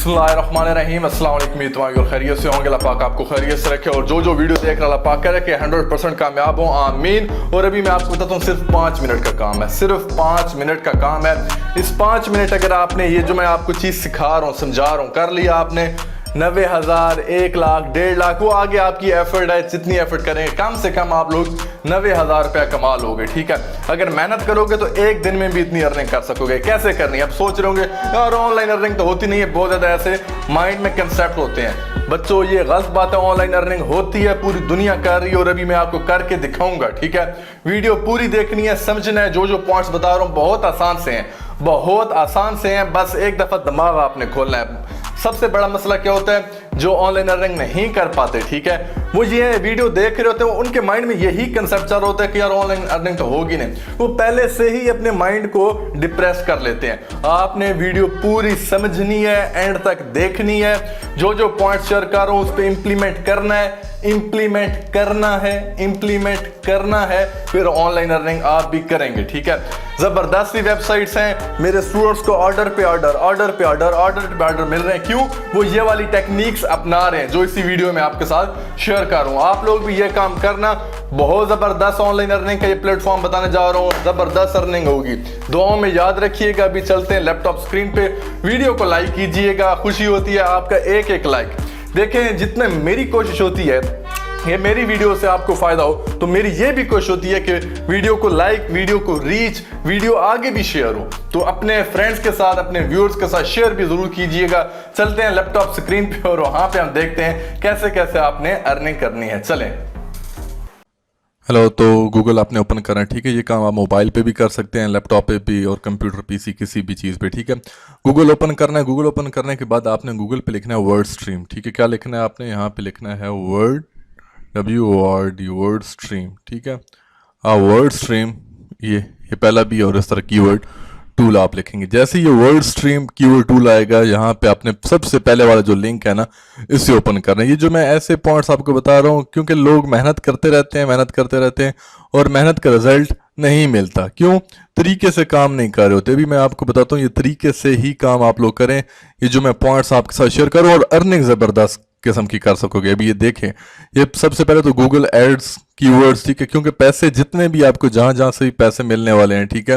बिस्मिल्लाहिर्रहमानिर्रहीम अस्सलाम वालेकुम। तुम्हारी खैरियत से होंगे, अल्लाह पाक आपको खैरियत से रखे और जो वीडियो देख रहा अल्लाह पाक करे कि 100% कामयाब हो, आमीन। और अभी मैं आपको बताता हूँ, सिर्फ 5 मिनट का काम है, सिर्फ 5 मिनट का काम है। इस 5 मिनट अगर आपने ये जो मैं आपको चीज़ सिखा रहा हूँ, समझा रहा हूँ, कर लिया आपने 90,000, 1 लाख, 1.5 लाख, वो आगे आपकी एफर्ट है। जितनी एफर्ट करेंगे कम से कम आप लोग 90,000 रुपया कमा लोगे, ठीक है। अगर मेहनत करोगे तो एक दिन में भी इतनी अर्निंग कर सकोगे। कैसे करनी है? अब सोच रहे होंगे यार ऑनलाइन अर्निंग तो होती नहीं है, बहुत ज़्यादा ऐसे माइंड में कंसेप्ट होते हैं। बच्चों ये गलत बात है, ऑनलाइन अर्निंग होती है, पूरी दुनिया कर रही है और अभी मैं आपको करके दिखाऊंगा, ठीक है। वीडियो पूरी देखनी है, समझना है। जो पॉइंट्स बता रहा हूँ बहुत आसान से हैं, बहुत आसान से हैं, बस एक दफ़ा दिमाग आपने खोलना है। सबसे बड़ा मसला क्या होता है, जो ऑनलाइन अर्निंग नहीं कर पाते, ठीक है, वो ये वीडियो देख रहे होते हैं, उनके माइंड में यही कंसेप्ट चल रहा होता है कि यार ऑनलाइन अर्निंग तो होगी नहीं। वो पहले से ही अपने माइंड को डिप्रेस कर लेते हैं। आपने वीडियो पूरी समझनी है, एंड तक देखनी है। जो पॉइंट शेयर कर रहा हूं उस पर इंप्लीमेंट करना है, इंप्लीमेंट करना है, इंप्लीमेंट करना है, फिर ऑनलाइन अर्निंग आप भी करेंगे, ठीक है। जबरदस्त सी वेबसाइट्स हैं, मेरे स्टूडेंट्स को ऑर्डर पे ऑर्डर, ऑर्डर पे ऑर्डर, ऑर्डर पे ऑर्डर मिल रहे हैं। क्यों? वो ये वाली टेक्निक्स अपना रहे हैं जो इसी वीडियो में आपके साथ शेयर कर रहा हूं। आप लोग भी ये काम करना। बहुत जबरदस्त ऑनलाइन अर्निंग का ये प्लेटफॉर्म बताने जा रहा हूं, जबरदस्त अर्निंग होगी। दुआओं में याद रखिएगा। अभी चलते हैं लैपटॉप स्क्रीन पे। वीडियो को लाइक कीजिएगा, खुशी होती है आपका एक एक लाइक। देखें, जितने मेरी कोशिश होती है ये मेरी वीडियो से आपको फायदा हो, तो मेरी ये भी कोशिश होती है कि वीडियो को लाइक, वीडियो को रीच, वीडियो आगे भी शेयर हो। तो अपने फ्रेंड्स के साथ, अपने व्यूअर्स के साथ शेयर भी जरूर कीजिएगा। चलते हैं लैपटॉप स्क्रीन पे और वहां पे हम देखते हैं कैसे कैसे आपने अर्निंग करनी है। चलें। हेलो, तो गूगल आपने ओपन करना है, ठीक है। ये काम आप मोबाइल पे भी कर सकते हैं, लैपटॉप पे भी और कंप्यूटर पीसी किसी भी चीज़ पे, ठीक है। गूगल ओपन करना है। गूगल ओपन करने के बाद आपने गूगल पे लिखना है वर्ड स्ट्रीम, ठीक है। क्या लिखना है आपने? यहाँ पे लिखना है वर्ड, WORD, वर्ड स्ट्रीम, ठीक है। वर्ड स्ट्रीम, ये पहला भी और इस तरह कीवर्ड टूल आप लिखेंगे। जैसे ये वर्ड स्ट्रीम कीवर्ड टूल आएगा, यहाँ पे आपने सबसे पहले वाला जो लिंक है ना, इसे ओपन करना है। ये जो मैं ऐसे पॉइंट्स आपको बता रहा हूँ क्योंकि लोग मेहनत करते रहते हैं और मेहनत का रिजल्ट नहीं मिलता। क्यों? तरीके से काम नहीं कर रहे होते। अभी मैं आपको बताता हूँ, ये तरीके से ही काम आप लोग करें। ये जो मैं पॉइंट्स आपके साथ शेयर करूँ और अर्निंग ज़बरदस्त किस्म की कर सकोगे। अभी ये देखें, ये सबसे पहले तो गूगल एड्स कीवर्ड्स, ठीक है, क्योंकि पैसे जितने भी आपको जहाँ से भी पैसे मिलने वाले हैं, ठीक है,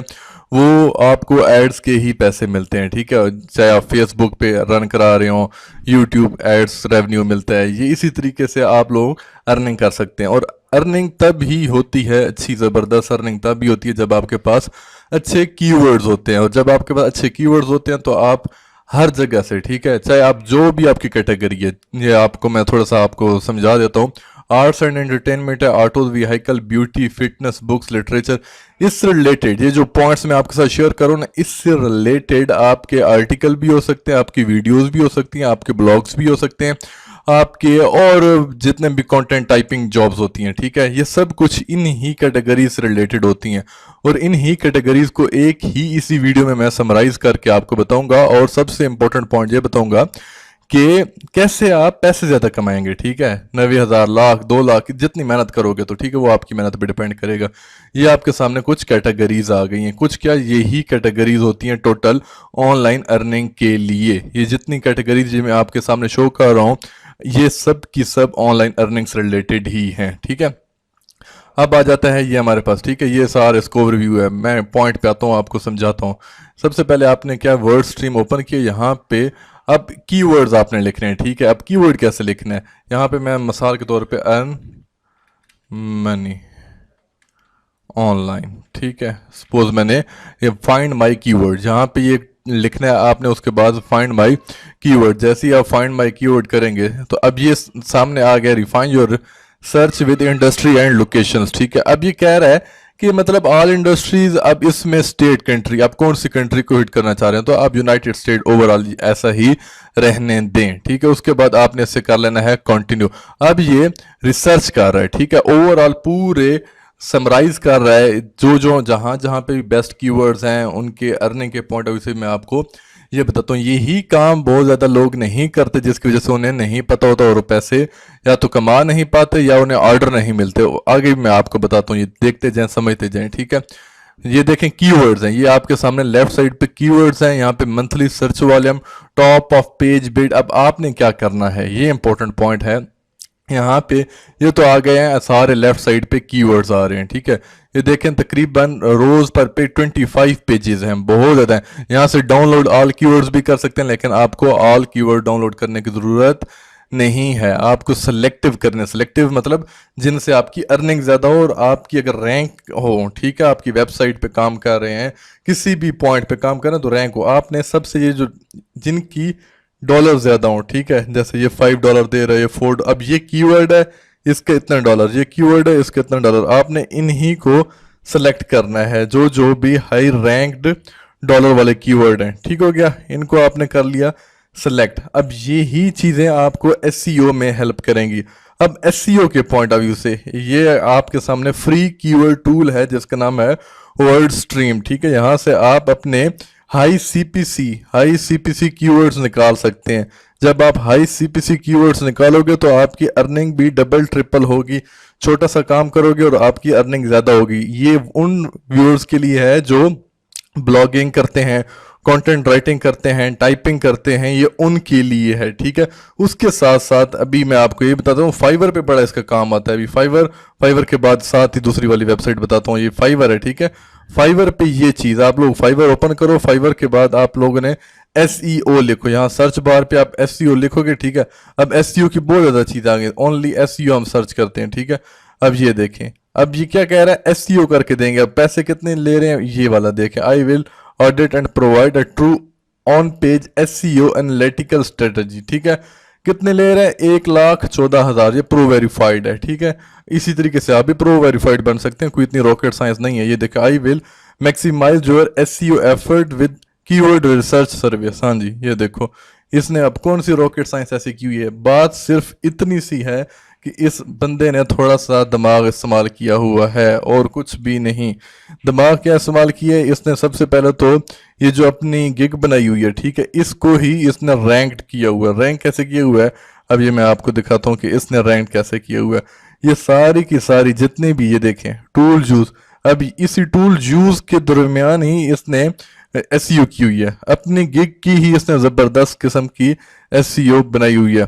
वो आपको एड्स के ही पैसे मिलते हैं, ठीक है। चाहे आप फेसबुक पे रन करा रहे हो, यूट्यूब एड्स रेवेन्यू मिलता है। ये इसी तरीके से आप लोग अर्निंग कर सकते हैं। और अर्निंग तब ही होती है, अच्छी ज़बरदस्त अर्निंग तब भी होती है जब आपके पास अच्छे कीवर्ड्स होते हैं। और जब आपके पास अच्छे कीवर्ड्स होते हैं तो आप हर जगह से, ठीक है, चाहे आप जो भी आपकी कैटेगरी है, ये आपको मैं थोड़ा सा आपको समझा देता हूँ। आर्ट्स एंड एंटरटेनमेंट है, auto vehicle, beauty, fitness, books, literature, इससे रिलेटेड ये जो पॉइंट्स मैं आपके साथ शेयर करूँ ना, इससे रिलेटेड आपके आर्टिकल भी हो सकते हैं, आपकी वीडियोस भी हो सकती हैं, आपके ब्लॉग्स भी हो सकते हैं, आपके और जितने भी कंटेंट टाइपिंग जॉब्स होती हैं, ठीक है, ये सब कुछ इन ही कैटेगरीज से रिलेटेड होती हैं। और इन ही कैटेगरीज को एक ही इसी वीडियो में मैं समराइज करके आपको बताऊंगा। और सबसे इंपॉर्टेंट पॉइंट ये बताऊंगा कि कैसे आप पैसे ज़्यादा कमाएंगे, ठीक है। 90,000, लाख, 2 लाख, जितनी मेहनत करोगे तो ठीक है, वो आपकी मेहनत पे डिपेंड करेगा। ये आपके सामने कुछ कैटेगरीज आ गई हैं। कुछ क्या, यही कैटेगरीज होती हैं टोटल ऑनलाइन अर्निंग के लिए। ये जितनी कैटेगरीज मैं आपके सामने शो कर रहा हूँ, ये सब की सब ऑनलाइन अर्निंग से रिलेटेड ही हैं, ठीक है। अब आ जाता है ये हमारे पास, ठीक है, ये सारा इसका ओवरव्यू है। मैं पॉइंट पे आता हूँ, आपको समझाता हूँ। सबसे पहले आपने क्या वर्ड स्ट्रीम ओपन किया, यहाँ पे अब कीवर्ड्स आपने लिखने हैं, ठीक है। अब कीवर्ड कैसे लिखना है, यहाँ पे मैं मिसाल के तौर पे अर्न मनी ऑनलाइन, ठीक है। सपोज मैंने ये फाइंड माई कीवर्ड, यहाँ पे ये लिखना है आपने। उसके बाद फाइंड माई कीवर्ड, जैसे ही आप फाइंड माई कीवर्ड करेंगे तो अब ये सामने आ गया, refine your search with industry and locations, ठीक है। अब ये कह रहा है कि मतलब ऑल इंडस्ट्रीज, अब इसमें स्टेट, कंट्री, आप कौन सी कंट्री को हिट करना चाह रहे हैं, तो आप यूनाइटेड स्टेट ओवरऑल ऐसा ही रहने दें, ठीक है। उसके बाद आपने इससे कर लेना है कंटिन्यू। अब ये रिसर्च कर रहा है, ठीक है, ओवरऑल पूरे समराइज कर रहा है जो जहाँ पे भी बेस्ट कीवर्ड्स हैं, उनके अर्निंग के पॉइंट ऑफ व्यू से मैं आपको ये बताता हूँ। यही काम बहुत ज़्यादा लोग नहीं करते, जिसकी वजह से उन्हें नहीं पता होता और पैसे या तो कमा नहीं पाते या उन्हें ऑर्डर नहीं मिलते। आगे भी मैं आपको बताता हूँ, ये देखते जाएं, समझते जाएं, ठीक है। ये देखें कीवर्ड्स हैं, ये आपके सामने लेफ्ट साइड पे कीवर्ड्स हैं, यहाँ पे monthly search volume, top of page bid. अब आपने क्या करना है, ये इंपॉर्टेंट पॉइंट है। यहाँ पे ये तो आ गए हैं सारे, लेफ्ट साइड पे कीवर्ड्स आ रहे हैं, ठीक है। ये देखें तकरीबन रोज पर पे 25 पेजेस हैं, बहुत ज़्यादा हैं। यहाँ से डाउनलोड ऑल कीवर्ड्स भी कर सकते हैं, लेकिन आपको ऑल कीवर्ड डाउनलोड करने की ज़रूरत नहीं है। आपको सेलेक्टिव करने, सेलेक्टिव मतलब जिनसे आपकी अर्निंग ज़्यादा हो और आपकी अगर रैंक हो, ठीक है, आपकी वेबसाइट पे काम कर रहे हैं, किसी भी पॉइंट पे काम कर रहे हैं तो रैंक हो, आपने सबसे ये जो जिनकी डॉलर ज़्यादा हो, ठीक है, जैसे ये $5 दे रहे हैं, 4, अब ये कीवर्ड है इसके इतना डॉलर, ये कीवर्ड है इसके इतना डॉलर, आपने इन्हीं को सेलेक्ट करना है जो जो भी हाई रैंक्ड डॉलर वाले कीवर्ड हैं, ठीक हो गया, इनको आपने कर लिया सेलेक्ट। अब ये ही चीज़ें आपको एसईओ में हेल्प करेंगी। अब एसईओ के पॉइंट ऑफ व्यू से ये आपके सामने फ्री कीवर्ड टूल है जिसका नाम है वर्ड स्ट्रीम, ठीक है। यहाँ से आप अपने हाई सीपीसी कीवर्ड्स निकाल सकते हैं। जब आप हाई सीपीसी कीवर्ड्स निकालोगे तो आपकी अर्निंग भी डबल ट्रिपल होगी। छोटा सा काम करोगे और आपकी अर्निंग ज़्यादा होगी। ये उन व्यूअर्स के लिए है जो ब्लॉगिंग करते हैं, कंटेंट राइटिंग करते हैं, टाइपिंग करते हैं, ये उनके लिए है, ठीक है। उसके साथ साथ अभी मैं आपको ये बताता हूँ, फाइवर पे बड़ा इसका काम आता है। अभी फाइवर के बाद साथ ही दूसरी वाली वेबसाइट बताता हूँ, ये फाइवर है, ठीक है। फाइवर पे ये चीज़ आप लोग फाइवर ओपन करो, फाइवर के बाद आप लोगों ने SEO लिखो, यहाँ सर्च बार पे आप SEO लिखोगे, ठीक है। अब SEO की बहुत ज़्यादा चीज़ आ गई, ओनली SEO हम सर्च करते हैं, ठीक है। अब ये देखें, अब ये क्या कह रहा है, SEO करके देंगे। अब पैसे कितने ले रहे हैं ये वाला देखें, I will audit and provide a true on page SEO analytical strategy, ठीक है। कितने ले रहे हैं, 1,14,000, ये प्रो वेरीफाइड है, ठीक है। इसी तरीके से आप भी प्रो वेरीफाइड बन सकते हैं, कोई इतनी रॉकेट साइंस नहीं है। ये देखो, I will maximise your SEO effort with keyword research service, हाँ जी, ये देखो इसने अब कौन सी रॉकेट साइंस ऐसी की हुई है। बात सिर्फ इतनी सी है कि इस बंदे ने थोड़ा सा दिमाग इस्तेमाल किया हुआ है और कुछ भी नहीं। दिमाग क्या इस्तेमाल किया है इसने, सबसे पहले तो ये जो अपनी गिग बनाई हुई है, ठीक है, इसको ही इसने रैंक्ड किया हुआ है। रैंक कैसे किया हुआ है, अब ये मैं आपको दिखाता हूँ कि इसने रैंक कैसे किया हुआ है। ये सारी की सारी जितने भी ये देखें टूल यूज, अब इसी टूल यूज के दरमियान ही इसने SEO की हुई है। अपनी गिग की ही इसने ज़बरदस्त किस्म की SEO बनाई हुई है।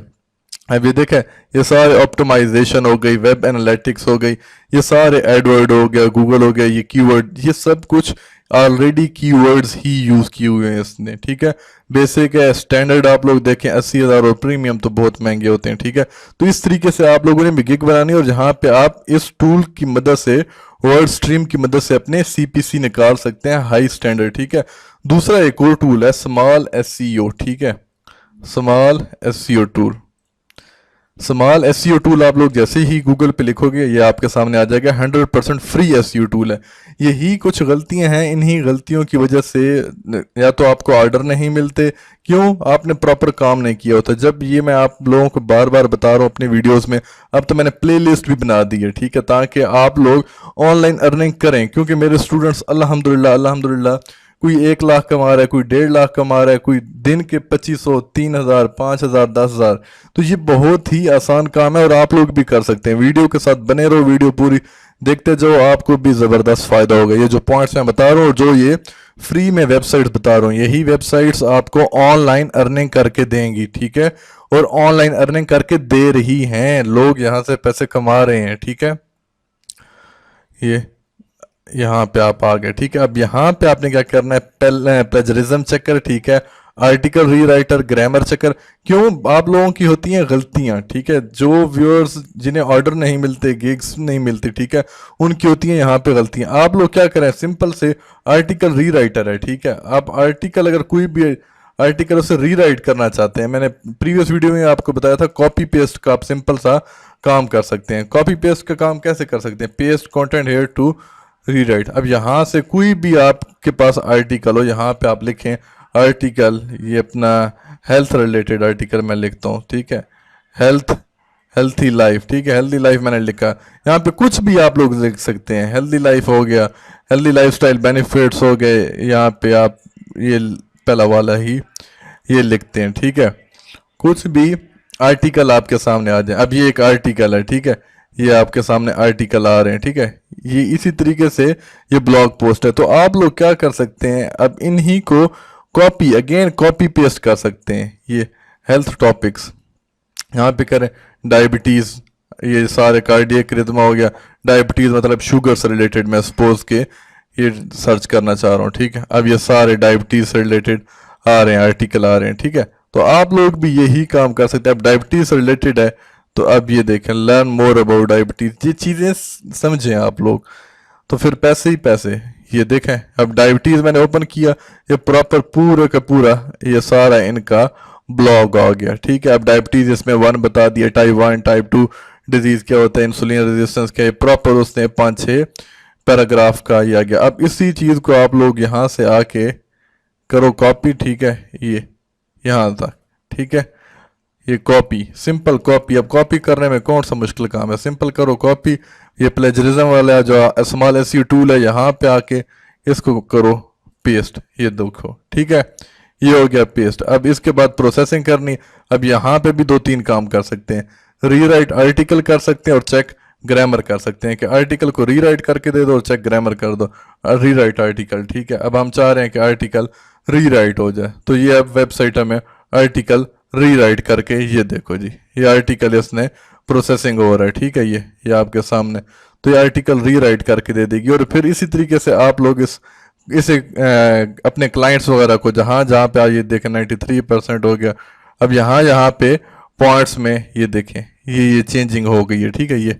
अब ये देखें, ये सारे ऑप्टिमाइजेशन हो गई, वेब एनालिटिक्स हो गई, ये सारे एडवर्ड हो गया, गूगल हो गया, ये कीवर्ड, ये सब कुछ ऑलरेडी कीवर्ड्स ही यूज़ किए हुए हैं इसने, ठीक है। बेसिक है, स्टैंडर्ड आप लोग देखें 80,000 और प्रीमियम तो बहुत महंगे होते हैं, ठीक है। तो इस तरीके से आप लोगों ने भी गिग बनानी और जहाँ पे आप इस टूल की मदद से, वर्ड स्ट्रीम की मदद से अपने CPC निकाल सकते हैं हाई स्टैंडर्ड, ठीक है। दूसरा एक और टूल है स्मॉल SEO, ठीक है, small SEO tool. Small SEO tool आप लोग जैसे ही गूगल पे लिखोगे ये आपके सामने आ जाएगा, 100% फ्री SEO टूल है। यही कुछ गलतियां हैं, इन्हीं गलतियों की वजह से या तो आपको ऑर्डर नहीं मिलते, क्यों, आपने प्रॉपर काम नहीं किया होता। जब ये मैं आप लोगों को बार बार बता रहा हूँ अपनी वीडियोस में, अब तो मैंने प्लेलिस्ट भी बना दी है, ठीक है, ताकि आप लोग ऑनलाइन अर्निंग करें। क्योंकि मेरे स्टूडेंट्स अल्हम्दुलिल्लाह कोई 1 लाख कमा रहा है, कोई 1.5 लाख कमा रहा है, कोई दिन के 2500, 3,000, 5,000, 10,000। तो ये बहुत ही आसान काम है और आप लोग भी कर सकते हैं। वीडियो के साथ बने रहो, वीडियो पूरी देखते जाओ, आपको भी ज़बरदस्त फ़ायदा होगा। ये जो पॉइंट्स मैं बता रहा हूँ, जो ये फ्री में वेबसाइट्स बता रहा हूँ, यही वेबसाइट्स आपको ऑनलाइन अर्निंग करके देंगी, ठीक है। और ऑनलाइन अर्निंग करके दे रही हैं, लोग यहाँ से पैसे कमा रहे हैं, ठीक है। ये यहाँ पे आप आ गए, ठीक है। अब यहाँ पे आपने क्या करना है, प्लेजरिज्म चेकर, ठीक है, आर्टिकल रीराइटर, ग्रामर चेकर। क्यों, आप लोगों की होती हैं गलतियाँ, ठीक है, जो व्यूअर्स जिन्हें ऑर्डर नहीं मिलते, गिग्स नहीं मिलती, ठीक है, उनकी होती हैं यहाँ पे गलतियाँ। आप लोग क्या करें, सिंपल से आर्टिकल रीराइटर है, ठीक है। आप आर्टिकल, अगर कोई भी आर्टिकल उसे रीराइट करना चाहते हैं, मैंने प्रीवियस वीडियो में आपको बताया था, कॉपी पेस्ट का आप सिंपल सा काम कर सकते हैं। कॉपी पेस्ट का काम कैसे कर सकते हैं, paste content here to rewrite. अब यहाँ से कोई भी आपके पास आर्टिकल हो, यहाँ पे आप लिखें आर्टिकल, ये अपना हेल्थ रिलेटेड आर्टिकल मैं लिखता हूँ, ठीक है, हेल्थी लाइफ, ठीक है, हेल्थी लाइफ मैंने लिखा। यहाँ पे कुछ भी आप लोग लिख सकते हैं, हेल्थी लाइफ हो गया, हेल्थी लाइफस्टाइल बेनिफिट्स हो गए, यहाँ पे आप ये पहला वाला ही ये लिखते हैं, ठीक है। कुछ भी आर्टिकल आपके सामने आ जाए। अब ये एक आर्टिकल है, ठीक है, ये आपके सामने आर्टिकल आ रहे हैं, ठीक है, ये इसी तरीके से ये ब्लॉग पोस्ट है। तो आप लोग क्या कर सकते हैं, अब इन्हीं को कॉपी पेस्ट कर सकते हैं। ये हेल्थ टॉपिक्स यहाँ पे करें, डायबिटीज़, ये सारे कार्डियक रिदमा हो गया, डायबिटीज़ मतलब शुगर से रिलेटेड मैं सपोज के ये सर्च करना चाह रहा हूँ, ठीक है। अब ये सारे डायबिटीज़ से रिलेटेड आ रहे हैं, आर्टिकल आ रहे हैं, ठीक है। तो आप लोग भी यही काम कर सकते हैं। अब डायबिटीज़ से रिलेटेड है तो अब ये देखें, लर्न मोर अबाउट डायबिटीज़, ये चीज़ें समझें आप लोग, तो फिर पैसे ही पैसे। ये देखें, अब डायबिटीज़ मैंने ओपन किया, ये प्रॉपर पूरा का पूरा ये सारा इनका ब्लॉग आ गया, ठीक है। अब डायबिटीज़ इसमें 1 बता दिया, टाइप 1 टाइप 2 डिजीज़ क्या होता है, इंसुलिन रेजिस्टेंस क्या है, प्रॉपर उसने 5-6 पैराग्राफ का ये आ गया। अब इसी चीज़ को आप लोग यहाँ से आके करो कॉपी, ठीक है, ये यहाँ तक, ठीक है। ये कॉपी, सिंपल कॉपी। अब कॉपी करने में कौन सा मुश्किल काम है, सिंपल करो कॉपी। ये प्लेजरिज्म वाला जो स्मॉल एसईओ टूल है, यहाँ पे आके इसको करो पेस्ट, ये देखो, ठीक है, ये हो गया पेस्ट। अब इसके बाद प्रोसेसिंग करनी। अब यहाँ पे भी 2-3 काम कर सकते हैं, रीराइट आर्टिकल कर सकते हैं और चेक ग्रामर कर सकते हैं कि आर्टिकल को रीराइट करके दे दो और चेक ग्रामर कर दो, रीराइट आर्टिकल, ठीक है। अब हम चाह रहे हैं कि आर्टिकल रीराइट हो जाए, तो ये अब वेबसाइट हमें आर्टिकल रीराइट करके, ये देखो जी, ये आर्टिकल इसने प्रोसेसिंग हो रहा है, ठीक है, ये आपके सामने। तो ये आर्टिकल रीराइट करके दे देगी। और फिर इसी तरीके से आप लोग इसे अपने क्लाइंट्स वगैरह को, जहाँ जहाँ पे ये देखें 93% हो गया। अब यहाँ पे पॉइंट्स में ये देखें, ये चेंजिंग हो गई है, ठीक है। ये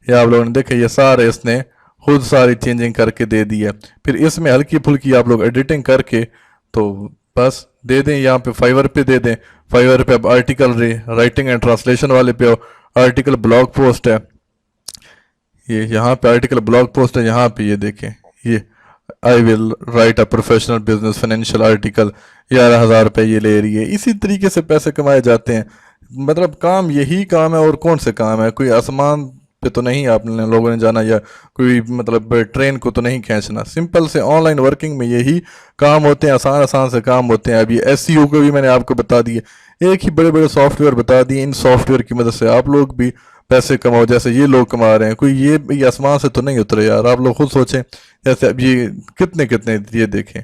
आप लोगों ने देखे, ये सारे इसने खुद सारी चेंजिंग करके दे दी है। फिर इसमें हल्की फुल्की आप लोग एडिटिंग करके तो बस दे दें, यहाँ पे फाइवर पे दे दें। फाइवर पे अब आर्टिकल राइटिंग एंड ट्रांसलेशन वाले पे आर्टिकल ब्लॉग पोस्ट है, ये यहाँ पे आर्टिकल ब्लॉग पोस्ट है। यहाँ पे ये देखें, ये I will write a professional business financial article, 11,000 रुपये ये ले रही है। इसी तरीके से पैसे कमाए जाते हैं। मतलब काम यही काम है, और कौन से काम है, कोई आसमान पे तो नहीं आप लोगों ने जाना, या कोई मतलब ट्रेन को तो नहीं खींचना। सिंपल से ऑनलाइन वर्किंग में यही काम होते हैं, आसान से काम होते हैं। अभी एसईओ को भी मैंने आपको बता दिए, एक ही बड़े सॉफ्टवेयर बता दिए। इन सॉफ्टवेयर की मदद से आप लोग भी पैसे कमाओ, जैसे ये लोग कमा रहे हैं। कोई ये आसमान से तो नहीं उतरे यार, आप लोग खुद सोचें। जैसे अब ये कितने ये देखें,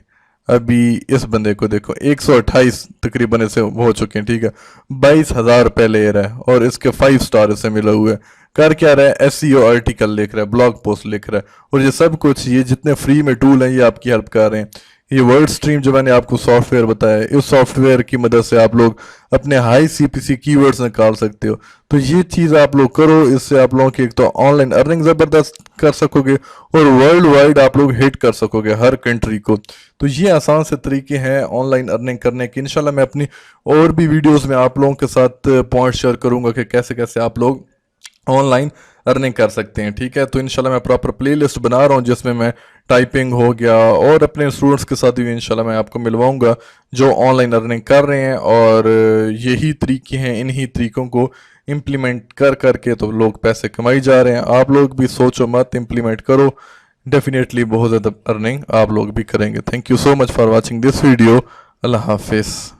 अभी इस बंदे को देखो 128 तकरीबन इसे हो चुके हैं, ठीक है। 22,000 रुपये ले रहा है और इसके 5 स्टार इसे मिला हुआ है। कर क्या रहा है, एसईओ आर्टिकल लिख रहा है, ब्लॉग पोस्ट लिख रहा है, और ये सब कुछ, ये जितने फ्री में टूल हैं ये आपकी हेल्प कर रहे हैं। ये वर्ड स्ट्रीम जो मैंने आपको सॉफ्टवेयर बताया है, इस सॉफ्टवेयर की मदद से आप लोग अपने हाई सीपीसी कीवर्ड्स निकाल सकते हो। तो ये चीज़ आप लोग करो, इससे आप लोगों की एक तो ऑनलाइन अर्निंग ज़बरदस्त कर सकोगे और वर्ल्ड वाइड आप लोग हिट कर सकोगे हर कंट्री को। तो ये आसान से तरीके हैं ऑनलाइन अर्निंग करने के। इंशाल्लाह मैं अपनी और भी वीडियोज़ में आप लोगों के साथ पॉइंट शेयर करूँगा कि कैसे कैसे आप लोग ऑनलाइन अर्निंग कर सकते हैं, ठीक है। तो इंशाल्लाह मैं प्रॉपर प्लेलिस्ट बना रहा हूँ जिसमें मैं टाइपिंग हो गया और अपने स्टूडेंट्स के साथ भी इंशाल्लाह मैं आपको मिलवाऊंगा जो ऑनलाइन अर्निंग कर रहे हैं। और यही तरीके हैं, इन्हीं तरीकों को इम्प्लीमेंट करके तो लोग पैसे कमाई जा रहे हैं। आप लोग भी सोचो मत, इम्प्लीमेंट करो, डेफिनेटली बहुत ज़्यादा अर्निंग आप लोग भी करेंगे। Thank you so much for watching this video. अल्लाह हाफिज़।